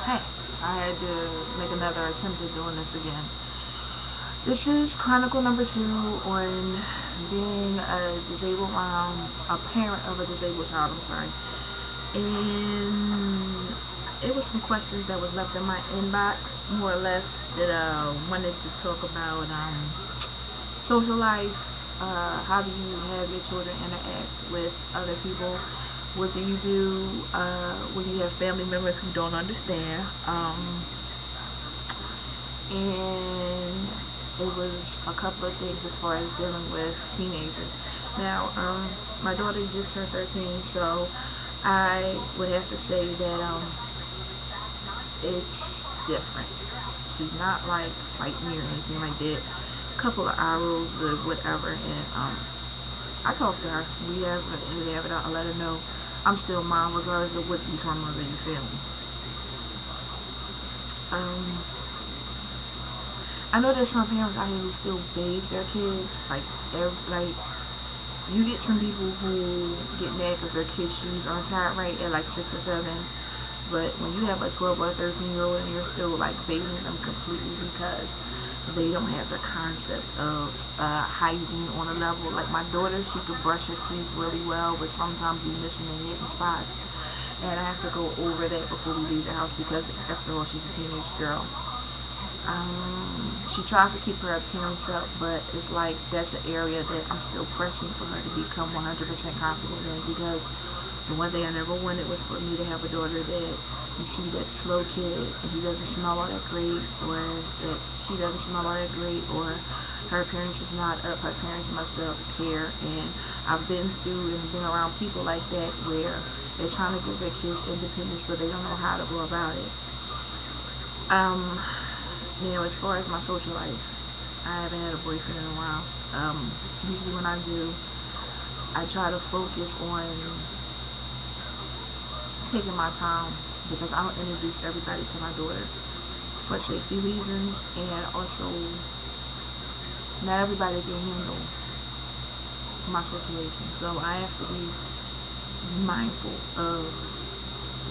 Hey, I had to make another attempt at doing this again. This is Chronicle number 2 on being a disabled mom, a parent of a disabled child, I'm sorry. And it was some questions that was left in my inbox, more or less, that I wanted to talk about social life. How do you have your children interact with other people? What do you do when you have family members who don't understand? And it was a couple of things as far as dealing with teenagers. Now, my daughter just turned 13, so I would have to say that it's different. She's not like fighting me or anything like that. A couple of eye rolls or whatever, and I talk to her. We have it out. I let her know I'm still mom, regardless of what these hormones that you feeling. Um, I know there's some parents out here who still bathe their kids. Like you get some people who get mad because their kids' shoes aren't tied right at like 6 or 7. But when you have a 12 or a 13-year-old and you're still like bathing them completely because they don't have the concept of hygiene on a level. Like my daughter, she could brush her teeth really well, but sometimes we missing the knitting spots. And I have to go over that before we leave the house because after all, she's a teenage girl. She tries to keep her appearance up, but it's like that's an area that I'm still pressing for her to become 100% confident in, because the one thing I never wanted was for me to have a daughter that you see that slow kid and he doesn't smell all that great, or that she doesn't smell all that great, or her appearance is not up, her parents must not care. And I've been through and been around people like that where they're trying to give their kids independence, but they don't know how to go about it. Um, as far as my social life, I haven't had a boyfriend in a while. Usually when I do, I try to focus on taking my time, because I don't introduce everybody to my daughter for safety reasons, and also not everybody can handle my situation. So I have to be mindful of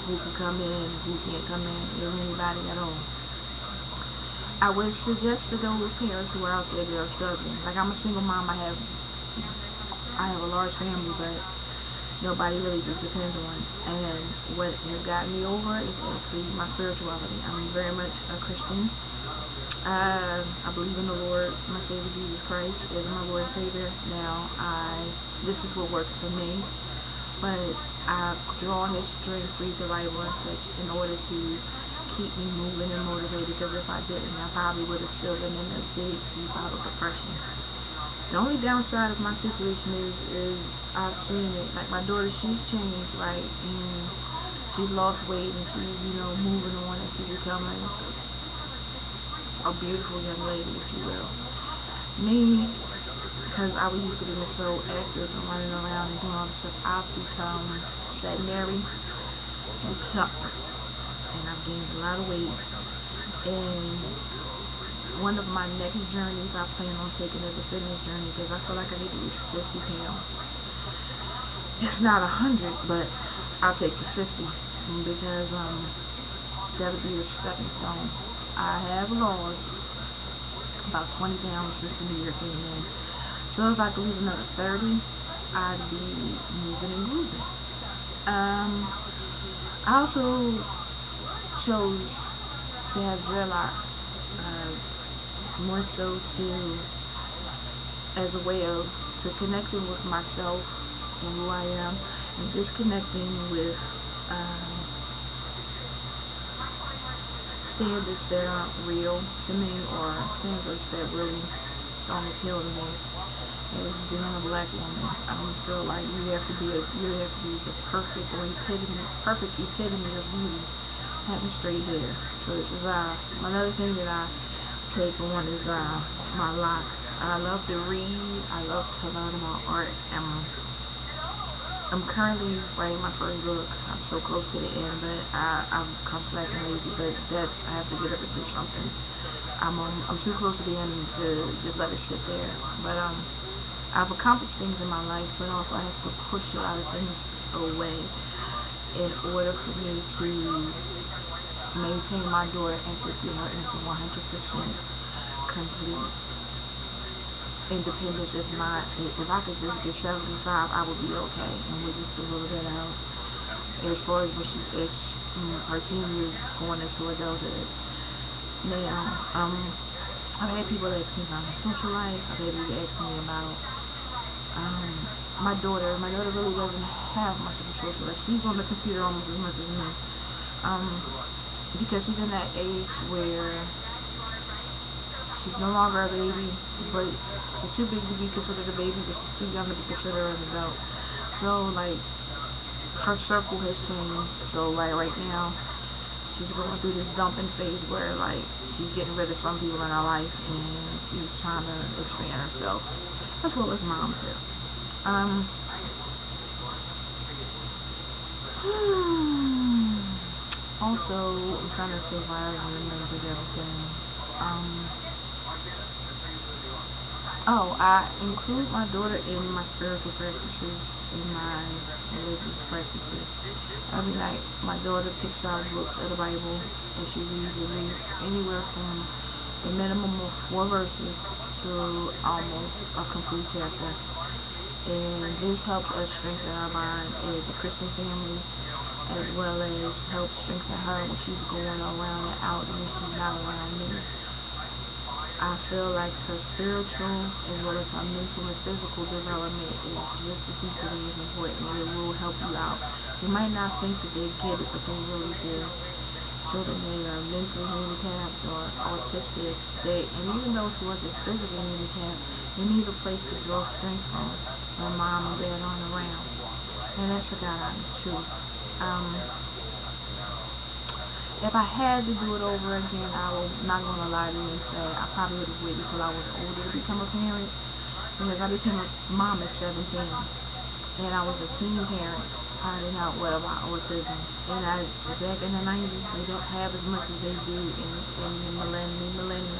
who can come in, who can't come in, if anybody at all. I would suggest to those parents who are out there that are struggling. Like, I'm a single mom. I have a large family, but nobody really to depend on. And what has gotten me over is actually my spirituality. I'm very much a Christian. I believe in the Lord, my Savior Jesus Christ is my Lord and Savior. Now, this is what works for me, but I draw His strength, read the Bible and such, in order to keep me moving and motivated. Because if I didn't, I probably would have still been in a big, deep out of depression. The only downside of my situation is I've seen it. Like my daughter, she's changed, right, and she's lost weight, and she's moving on, and she's becoming a beautiful young lady, if you will. Me, because I was used to being so active and running around and doing all this stuff, I've become sedentary and plump, and I've gained a lot of weight. And one of my next journeys I plan on taking is a fitness journey, because I feel like I need to lose 50 pounds. It's not 100, but I'll take the 50, because that'll be the stepping stone. I have lost about 20 pounds since the new year came in. So if I could lose another 30, I'd be moving and grooving. I also chose to have dreadlocks, more so to as a way of to connecting with myself and who I am, and disconnecting with standards that aren't real to me, or standards that really don't appeal to me. As being a black woman, I don't feel like you have to be the perfect epitome of beauty, having straight hair. So this is another thing that I take on is my locks. I love to read. I love to learn about art. I'm currently writing my first book. I'm so close to the end, but I've become slacking lazy. But I have to get up and do something. I'm too close to the end to just let it sit there. But I've accomplished things in my life, but also I have to push a lot of things away in order for me to maintain my daughter and to get her into 100% complete independence. If not, if I could just get 75, I would be okay, and we'll just do a little bit out. As far as when her teen years going into adulthood. Now, I've had people ask me about my social life. I've had people ask me about my daughter. My daughter really doesn't have much of a social life. She's on the computer almost as much as me, because she's in that age where she's no longer a baby, but she's too big to be considered a baby, but she's too young to be considered an adult. So, like, her circle has changed. So, like, right now, she's going through this dumping phase where, like, she's getting rid of some people in her life, and she's trying to expand herself, as well as mom, too. Also, I'm trying to think why I remember everything. I include my daughter in my spiritual practices, in my religious practices. Every night, my daughter picks out books of the Bible, and she reads at least anywhere from the minimum of 4 verses to almost a complete chapter. And this helps us strengthen our bond as a Christian family, as well as helps strengthen her when she's going around and out and when she's not around me. I feel like her spiritual as well as her mental and physical development is just as equally as important, and it will help you out. You might not think that they get it, but they really do. Children that are mentally handicapped or autistic, and even those who are just physically handicapped, they need a place to draw strength from when mom and dad aren't around. And that's the God honest truth. If I had to do it over again, I'm not going to lie to you and say I probably would have waited until I was older to become a parent, because I became a mom at 17, and I was a teen parent finding out what about autism. And back in the 90s, they don't have as much as they do in the millennium.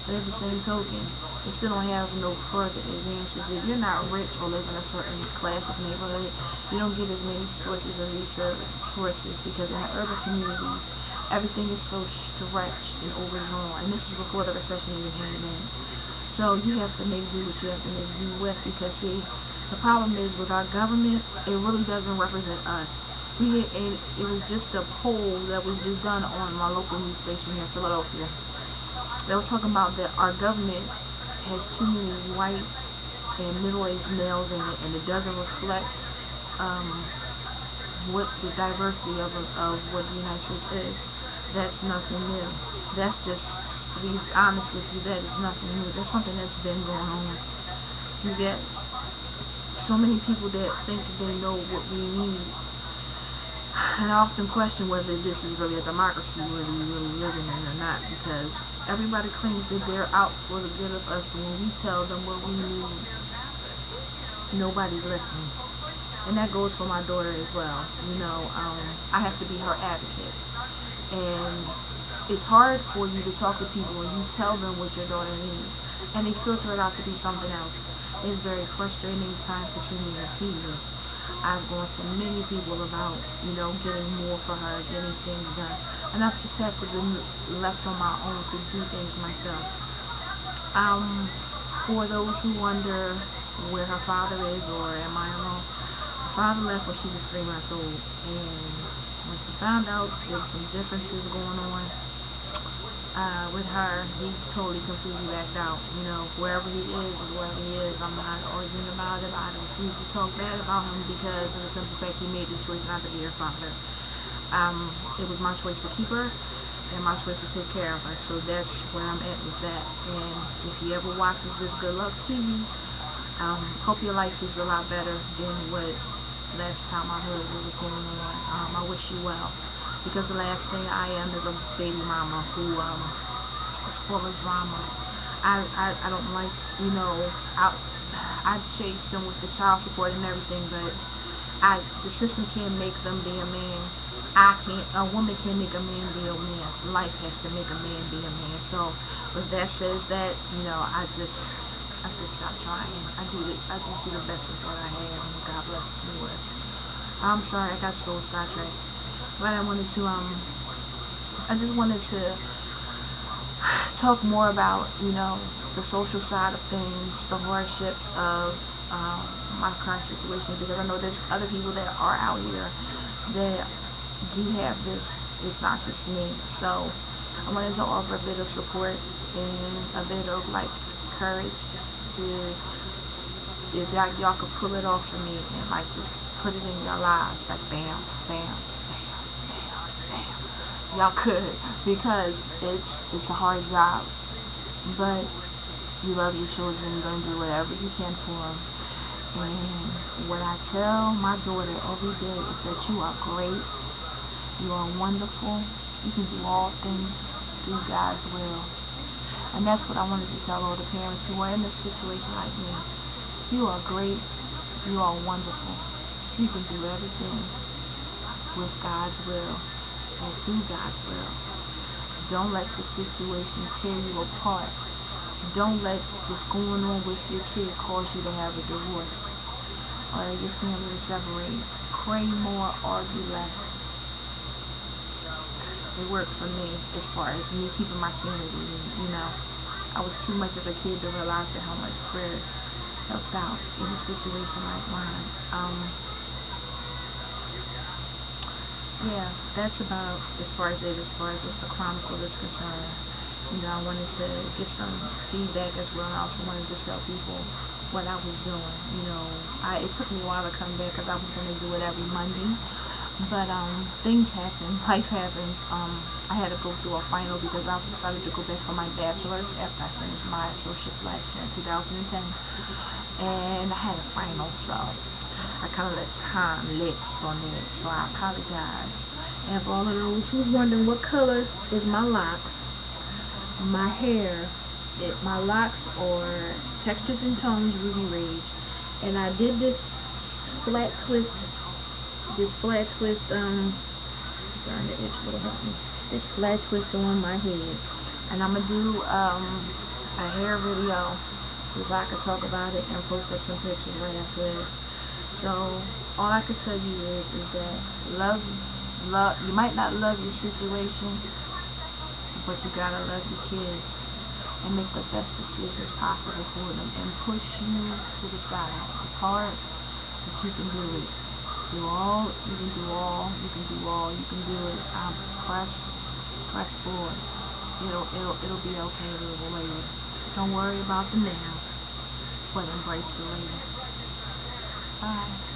But at the same token, they still don't have no further advances. If you're not rich or live in a certain classic neighborhood, you don't get as many sources of resources, because in the urban communities, everything is so stretched and overdrawn. And this is before the recession even came in. So you have to make do what you have to make do with, because see, the problem is with our government, it really doesn't represent us. It was just a poll that was just done on my local news station here in Philadelphia. They were talking about that our government has too many white and middle-aged males in it, and it doesn't reflect what the diversity of what the United States is. That's nothing new. That's just, to be honest with you, that is nothing new. That's something that's been going on. You get so many people that think that they know what we need. And I often question whether this is really a democracy, whether we really live in it or not, because everybody claims that they're out for the good of us, but when we tell them what we need, nobody's listening. And that goes for my daughter as well. I have to be her advocate. And it's hard for you to talk to people and you tell them what your daughter needs, and they filter it out to be something else. It's very frustrating, time-consuming, and tedious. I've gone to many people about, getting more for her, getting things done, and I just have to be left on my own to do things myself. For those who wonder where her father is or am I alone, her father left when she was 3 months old, and when she found out there were some differences going on with her, he totally completely backed out. Wherever he is where he is. I'm not arguing about it. I refuse to talk bad about him because of the simple fact he made the choice not to be her father. It was my choice to keep her and my choice to take care of her. So that's where I'm at with that. And if he ever watches this, good luck to you. Hope your life is a lot better than what last time I heard what was going on. I wish you well. Because the last thing I am is a baby mama who is full of drama. I don't like, I chased him with the child support and everything, but the system can't make them be a man. A woman can't make a man be a man. Life has to make a man be a man. So, with that says that, I just stopped trying. I just do the best with what I have, and God blesses me with. I'm sorry, I got so sidetracked. But I just wanted to talk more about, the social side of things, the hardships of my current situation, because I know there's other people that are out here that do have this. It's not just me. So I wanted to offer a bit of support and a bit of like courage to, if y'all could pull it off for me and like just put it in your lives, like bam, bam, bam, bam, bam. Y'all could, because it's a hard job, but you love your children. You're gonna do whatever you can for them. And what I tell my daughter every day is that you are great. You are wonderful. You can do all things through God's will. And that's what I wanted to tell all the parents who are in this situation like me. You are great. You are wonderful. You can do everything with God's will and through God's will. Don't let your situation tear you apart. Don't let what's going on with your kid cause you to have a divorce or your family to separate. Pray more, argue less. It worked for me as far as me keeping my sanity. I was too much of a kid to realize that how much prayer helps out in a situation like mine. Yeah, that's about as far as with the Chronicle is concerned. I wanted to get some feedback as well. I also wanted to tell people what I was doing. It took me a while to come back because I was going to do it every Monday. But things happen, life happens. I had to go through a final because I decided to go back for my bachelor's after I finished my associates last year in 2010. And I had a final, so I kind of let time lapse on that. So I apologize. And for all of those who's wondering what color is my locks, my hair, my locks are Textures and Tones Ruby Rage, and I did this flat twist. It's going to itch a little help me. This flat twist on my head, and I'm gonna do a hair video so I could talk about it and post up some pictures right after this. So all I could tell you is that love. You might not love your situation, but you gotta love your kids and make the best decisions possible for them and push you to the side. It's hard, but you can do it. You can do it. Press forward. It'll be okay a little later. Don't worry about the now, but embrace the later. Bye.